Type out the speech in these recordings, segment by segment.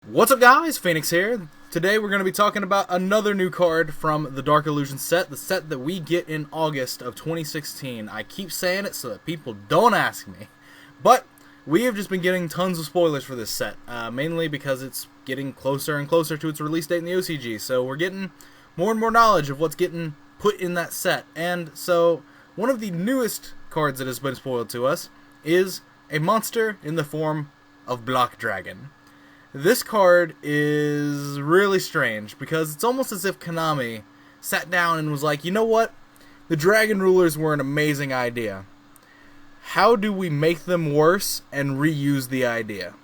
What's up guys, Phoenix here. Today we're going to be talking about another new card from the Dark Illusion set, the set that we get in August of 2016. I keep saying it so that people don't ask me, but we have just been getting tons of spoilers for this set, mainly because it's getting closer and closer to its release date in the OCG, so we're getting more and more knowledge of what's getting put in that set. And so one of the newest cards that has been spoiled to us is a monster in the form of Block Dragon. This card is really strange because it's almost as if Konami sat down and was like, you know what? The Dragon Rulers were an amazing idea. How do we make them worse and reuse the idea?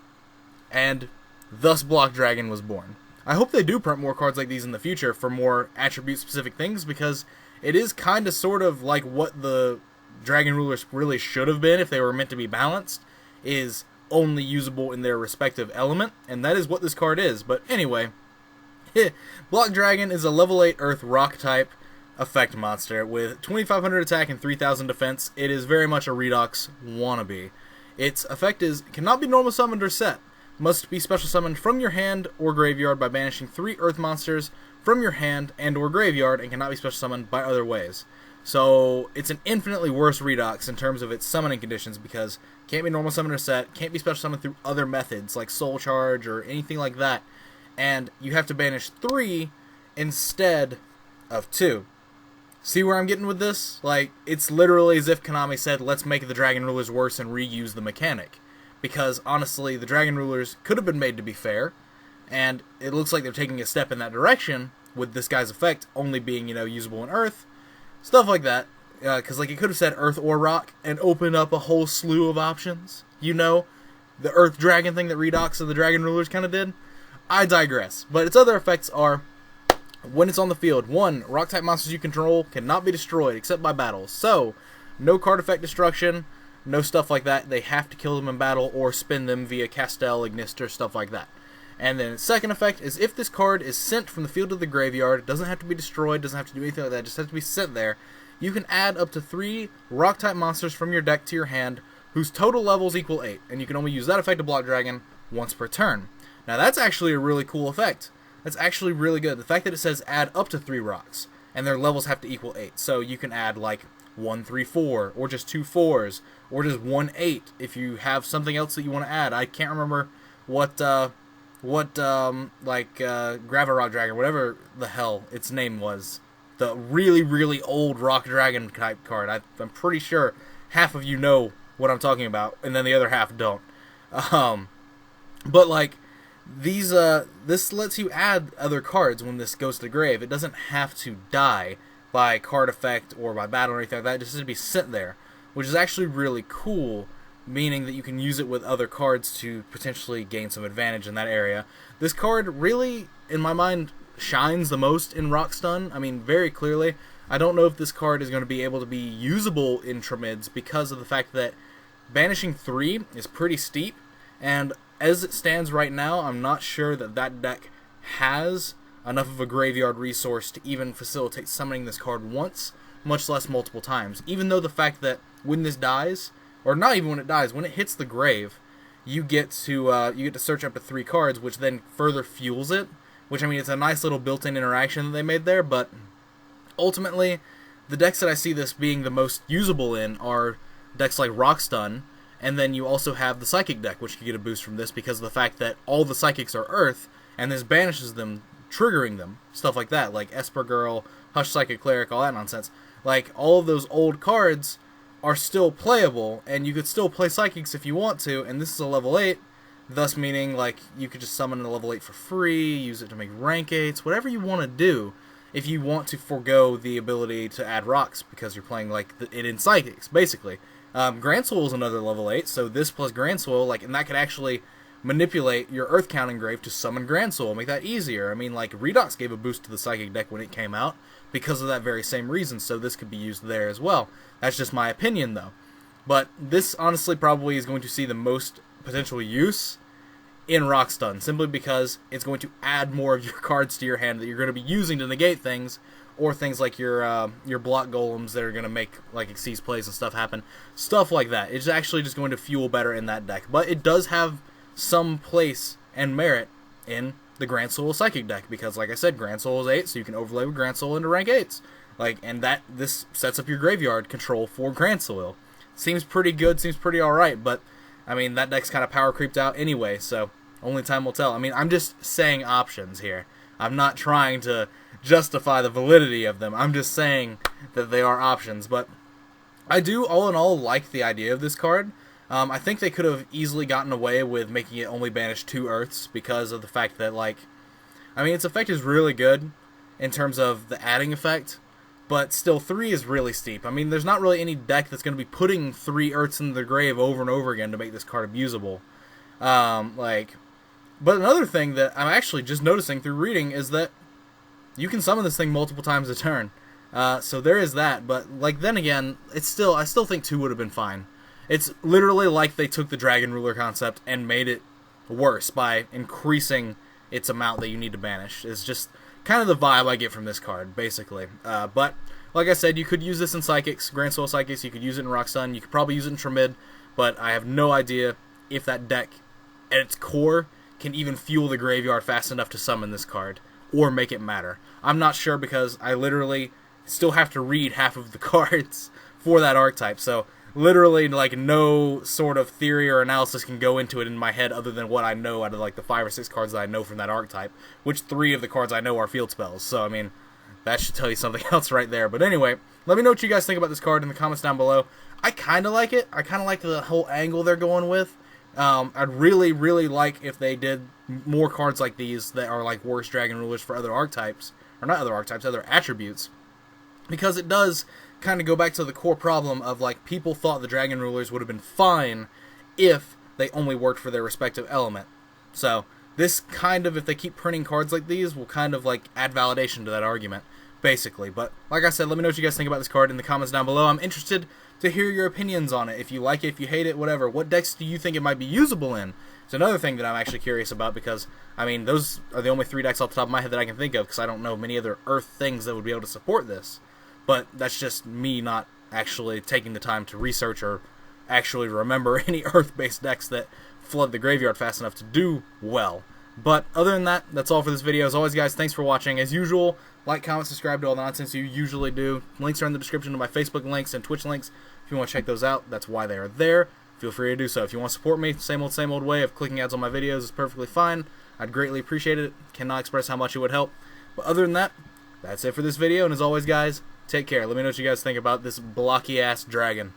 And thus Block Dragon was born. I hope they do print more cards like these in the future for more attribute-specific things, because it is kind of sort of like what the Dragon Rulers really should have been if they were meant to be balanced, is only usable in their respective element, and that is what this card is. But anyway, Block Dragon is a level 8 Earth Rock type effect monster with 2500 attack and 3000 defense. It is very much a Redox wannabe. Its effect is, cannot be normal summoned or set. Must be special summoned from your hand or graveyard by banishing 3 Earth monsters from your hand and or graveyard, and cannot be special summoned by other ways. So it's an infinitely worse Redox in terms of its summoning conditions, because can't be normal summon or set, can't be special summoned through other methods like Soul Charge or anything like that, and you have to banish 3 instead of 2. See where I'm getting with this? Like, it's literally as if Konami said, let's make the Dragon Rulers worse and reuse the mechanic. Because, honestly, the Dragon Rulers could have been made to be fair, and it looks like they're taking a step in that direction with this guy's effect only being, usable in Earth. Stuff like that, because it could have said Earth or Rock and opened up a whole slew of options. The Earth Dragon thing that Redox and the Dragon Rulers kind of did. I digress. But its other effects are, when it's on the field, 1, Rock-type monsters you control cannot be destroyed except by battle. So, no card effect destruction, no stuff like that. They have to kill them in battle or spin them via Castel, Ignister, stuff like that. And then its second effect is, if this card is sent from the field to the graveyard, it doesn't have to be destroyed, doesn't have to do anything like that, it just has to be sent there, you can add up to 3 Rock-type monsters from your deck to your hand, whose total levels equal 8, and you can only use that effect to Block Dragon once per turn. Now that's actually a really cool effect. That's actually really good. The fact that it says add up to 3 rocks, and their levels have to equal 8, so you can add like 1, 3, 4, or just 2 4s, or just 1, 8, if you have something else that you want to add. I can't remember what Grava Rock Dragon, whatever the hell its name was, the really, really old Rock Dragon type card. I'm pretty sure half of you know what I'm talking about, and then the other half don't. But like, this lets you add other cards when this goes to the grave. It doesn't have to die by card effect or by battle or anything like that. It just has to be sent there, which is actually really cool, meaning that you can use it with other cards to potentially gain some advantage in that area. This card really, in my mind, shines the most in Rock Stun. I mean, very clearly. I don't know if this card is going to be able to be usable in Trimids because of the fact that banishing 3 is pretty steep, and as it stands right now, I'm not sure that that deck has enough of a graveyard resource to even facilitate summoning this card once, much less multiple times. Even though the fact that when this dies, or not even when it dies, when it hits the grave, you get to search up to 3 cards, which then further fuels it. Which, I mean, it's a nice little built-in interaction that they made there, but ultimately, the decks that I see this being the most usable in are decks like Rock Stun, and then you also have the Psychic deck, which can get a boost from this because of the fact that all the Psychics are Earth, and this banishes them, triggering them, stuff like that, like Esper Girl, Hush Psychic Cleric, all that nonsense. Like, all of those old cards are still playable, and you could still play Psychics if you want to, and this is a level 8, thus meaning, like, you could just summon a level 8 for free, use it to make rank 8s, whatever you want to do, if you want to forego the ability to add rocks, because you're playing, like, it in Psychics, basically. Grand Soul is another level 8, so this plus Grand Soul, like, and that could actually manipulate your Earth Count Engrave to summon Grand Soul, make that easier. I mean, like, Redox gave a boost to the Psychic deck when it came out, because of that very same reason, so this could be used there as well. That's just my opinion, though. But this, honestly, probably is going to see the most potential use in Rock Stun, simply because it's going to add more of your cards to your hand that you're going to be using to negate things, or things like your block golems that are going to make like Xyz plays and stuff happen, stuff like that. It's actually just going to fuel better in that deck. But it does have some place and merit in the Grand Soul Psychic deck, because like I said, Grand Soul is 8, so you can overlay with Grand Soul into rank 8s. Like, and this sets up your graveyard control for Grand Soil. Seems pretty good, seems pretty alright, but I mean, that deck's kind of power creeped out anyway, so only time will tell. I mean, I'm just saying options here. I'm not trying to justify the validity of them. I'm just saying that they are options, but I do, all in all, like the idea of this card. I think they could have easily gotten away with making it only banish 2 Earths because of the fact that, like, I mean, its effect is really good in terms of the adding effect, but still 3 is really steep. I mean, there's not really any deck that's going to be putting 3 Earths into the grave over and over again to make this card abusable. But another thing that I'm actually just noticing through reading is that you can summon this thing multiple times a turn. So there is that, but, like, then again, I still think 2 would have been fine. It's literally like they took the Dragon Ruler concept and made it worse by increasing its amount that you need to banish. It's just kind of the vibe I get from this card, basically. But, like I said, you could use this in Psychics, Grand Soul Psychics, you could use it in Rock Sun, you could probably use it in Tremid, but I have no idea if that deck, at its core, can even fuel the graveyard fast enough to summon this card, or make it matter. I'm not sure because I literally still have to read half of the cards for that archetype, so literally, like, no sort of theory or analysis can go into it in my head other than what I know out of, like, the 5 or 6 cards that I know from that archetype, which 3 of the cards I know are field spells, so, I mean, that should tell you something else right there. But anyway, let me know what you guys think about this card in the comments down below. I kind of like it. I kind of like the whole angle they're going with. I'd really, really like if they did more cards like these that are, like, worse Dragon Rulers for other archetypes, or not other archetypes, other attributes, because it does kind of go back to the core problem of, like, people thought the Dragon Rulers would have been fine if they only worked for their respective element. So, this kind of, if they keep printing cards like these, will kind of, like, add validation to that argument, basically. But, like I said, let me know what you guys think about this card in the comments down below. I'm interested to hear your opinions on it. If you like it, if you hate it, whatever. What decks do you think it might be usable in? It's another thing that I'm actually curious about, because, I mean, those are the only 3 decks off the top of my head that I can think of, because I don't know many other Earth things that would be able to support this. But that's just me not actually taking the time to research or actually remember any Earth-based decks that flood the graveyard fast enough to do well. But other than that, that's all for this video. As always, guys, thanks for watching. As usual, like, comment, subscribe to all the nonsense you usually do. Links are in the description to my Facebook links and Twitch links. If you want to check those out, that's why they are there. Feel free to do so. If you want to support me, same old way of clicking ads on my videos is perfectly fine. I'd greatly appreciate it. Cannot express how much it would help. But other than that, that's it for this video. And as always, guys, take care. Let me know what you guys think about this blocky-ass dragon.